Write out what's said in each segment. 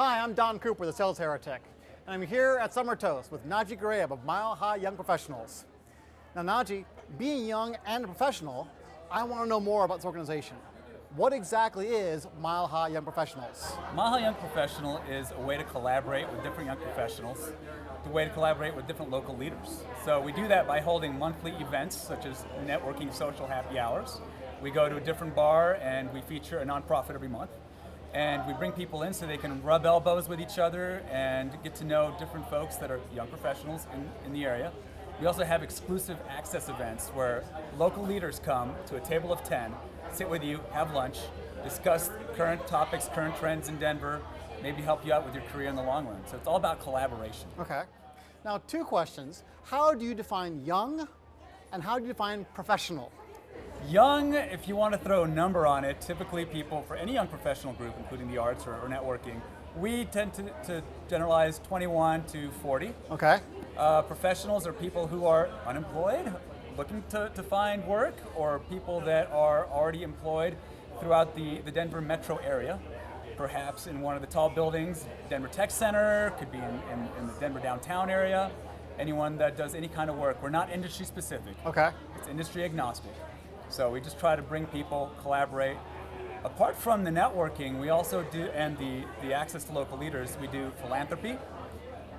Hi, I'm Don Cooper, the Sales Heretic, and I'm here at Summer Toast with Naji Graham of Mile High Young Professionals. Now Naji, being young and a professional, I want to know more about this organization. What exactly is Mile High Young Professionals? Mile High Young Professional is a way to collaborate with different young professionals, a way to collaborate with different local leaders. So we do that by holding monthly events such as networking social happy hours. We go to a different bar and we feature a nonprofit every month. And we bring people in so they can rub elbows with each other and get to know different folks that are young professionals in the area. We also have exclusive access events where local leaders come to a table of 10, sit with you, have lunch, discuss current topics, current trends in Denver, maybe help you out with your career in the long run. So it's all about collaboration. Okay. Now, two questions. How do you define young and how do you define professional? Young, if you want to throw a number on it, typically people, for any young professional group, including the arts or networking, we tend to generalize 21 to 40. Okay. Professionals are people who are unemployed, looking to find work, or people that are already employed throughout the Denver metro area, perhaps in one of the tall buildings, Denver Tech Center, could be in the Denver downtown area, anyone that does any kind of work. We're not industry specific. Okay. It's industry agnostic. So we just try to bring people, collaborate. Apart from the networking, we also do, and the access to local leaders, we do philanthropy,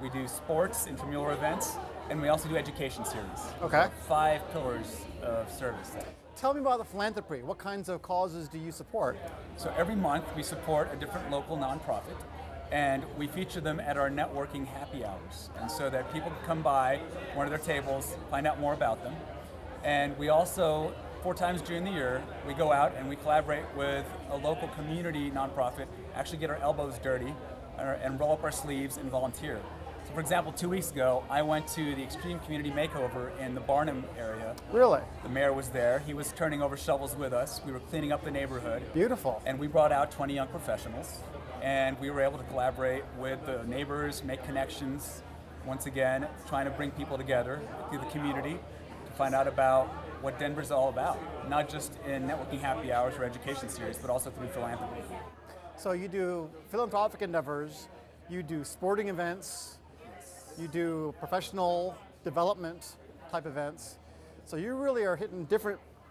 we do sports, intramural events, and we also do education series. Okay. 5 pillars of service. Tell me about the philanthropy. What kinds of causes do you support? So every month we support a different local nonprofit, and we feature them at our networking happy hours. And so that people can come by one of their tables, find out more about them. And we also, 4 times during the year, we go out and we collaborate with a local community nonprofit, actually get our elbows dirty and roll up our sleeves and volunteer. So for example, 2 weeks ago, I went to the Extreme Community Makeover in the Barnum area. Really? The mayor was there. He was turning over shovels with us. We were cleaning up the neighborhood. Beautiful. And we brought out 20 young professionals, and we were able to collaborate with the neighbors, make connections, once again, trying to bring people together through the community to find out about what Denver's all about, not just in networking happy hours or education series, but also through philanthropy. So you do philanthropic endeavors, you do sporting events, you do professional development type events. So you really are hitting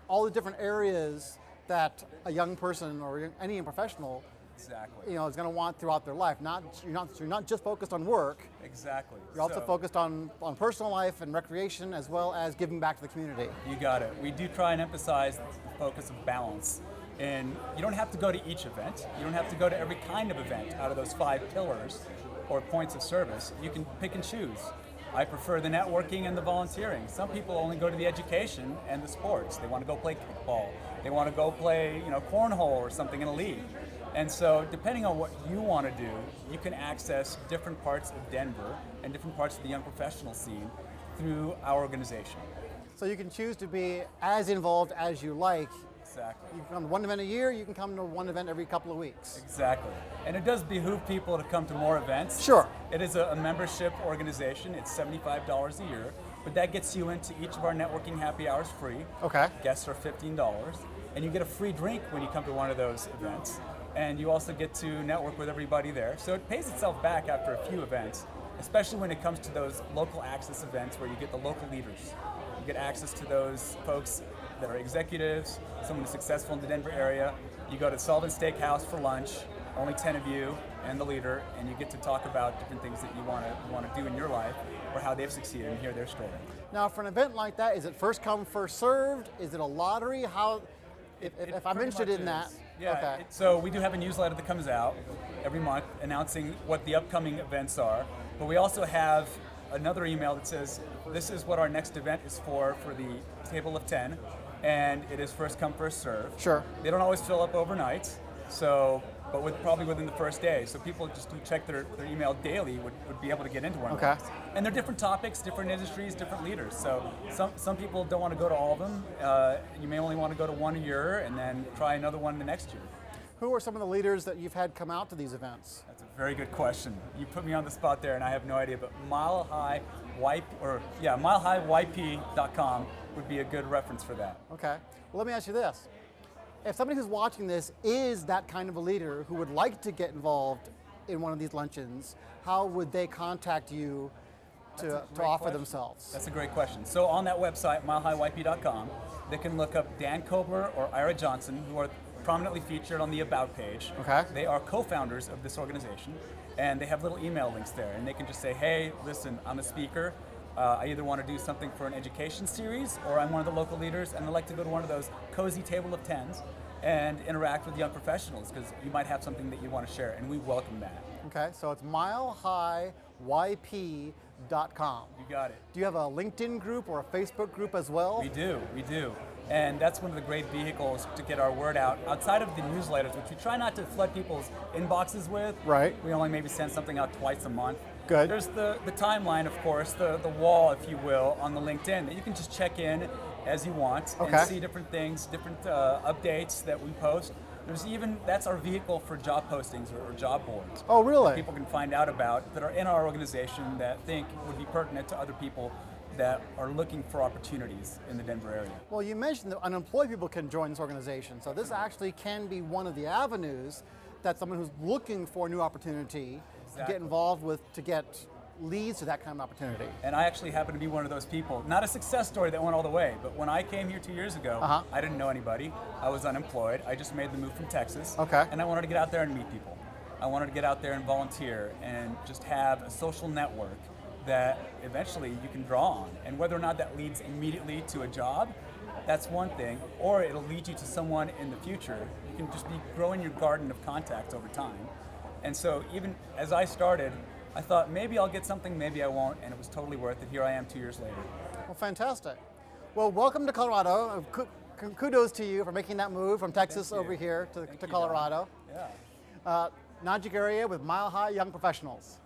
all the different areas that a young person or any young professional Exactly. is going to want throughout their life. You're not just focused on work. Exactly. You're also focused on personal life and recreation as well as giving back to the community. You got it. We do try and emphasize the focus of balance. And you don't have to go to each event. You don't have to go to every kind of event out of those 5 pillars or points of service. You can pick and choose. I prefer the networking and the volunteering. Some people only go to the education and the sports. They want to go play kickball. They want to go play, cornhole or something in a league. And so depending on what you want to do, you can access different parts of Denver and different parts of the young professional scene through our organization. So you can choose to be as involved as you like. Exactly. You can come to one event a year, you can come to one event every couple of weeks. Exactly. And it does behoove people to come to more events. Sure. It is a membership organization. It's $75 a year, but that gets you into each of our networking happy hours free. Okay. Guests are $15, and you get a free drink when you come to one of those events. And you also get to network with everybody there. So it pays itself back after a few events, especially when it comes to those local access events where you get the local leaders. You get access to those folks that are executives, someone who's successful in the Denver area. You go to Sullivan Steakhouse for lunch, only 10 of you and the leader, and you get to talk about different things that you want to do in your life or how they've succeeded and hear their story. Now for an event like that, is it first come, first served? Is it a lottery? If I'm interested in that. Yeah, okay. So we do have a newsletter that comes out every month announcing what the upcoming events are, but we also have another email that says, this is what our next event is for the table of 10, and it is first come, first serve. Sure. They don't always fill up overnight, but probably within the first day. So people just who check their email daily would be able to get into one of those. And they're different topics, different industries, different leaders. So some people don't want to go to all of them. You may only want to go to one a year and then try another one the next year. Who are some of the leaders that you've had come out to these events? That's a very good question. You put me on the spot there and I have no idea, but milehighYP.com would be a good reference for that. Okay. Well, let me ask you this. If somebody who's watching this is that kind of a leader who would like to get involved in one of these luncheons, how would they contact you to offer themselves? That's a great question. So on that website, milehighYP.com, they can look up Dan Kobler or Ira Johnson, who are prominently featured on the About page. Okay. They are co-founders of this organization, and they have little email links there, and they can just say, hey, listen, I'm a speaker. I either want to do something for an education series, or I'm one of the local leaders, and I'd like to go to one of those cozy table of 10s and interact with young professionals, because you might have something that you want to share, and we welcome that. Okay, so it's milehighYP.com. You got it. Do you have a LinkedIn group or a Facebook group as well? We do. And that's one of the great vehicles to get our word out. Outside of the newsletters, which we try not to flood people's inboxes with. Right. We only maybe send something out twice a month. Good. There's the timeline, of course, the wall, if you will, on the LinkedIn that you can just check in as you want and see different things, different updates that we post. There's even, that's our vehicle for job postings or job boards. Oh, really? That people can find out about that are in our organization that think would be pertinent to other people that are looking for opportunities in the Denver area. Well, you mentioned that unemployed people can join this organization, so this actually can be one of the avenues that someone who's looking for a new opportunity to get involved with, to get leads to that kind of opportunity. And I actually happen to be one of those people. Not a success story that went all the way, but when I came here 2 years ago, I didn't know anybody. I was unemployed. I just made the move from Texas. And I wanted to get out there and meet people. I wanted to get out there and volunteer and just have a social network that eventually you can draw on. And whether or not that leads immediately to a job, that's one thing, or it'll lead you to someone in the future. You can just be growing your garden of contacts over time. And so even as I started, I thought maybe I'll get something, maybe I won't, and it was totally worth it. Here I am 2 years later. Well, fantastic. Well, welcome to Colorado. Kudos to you for making that move from Texas over here to Colorado. Yeah. Naji with Mile High Young Professionals.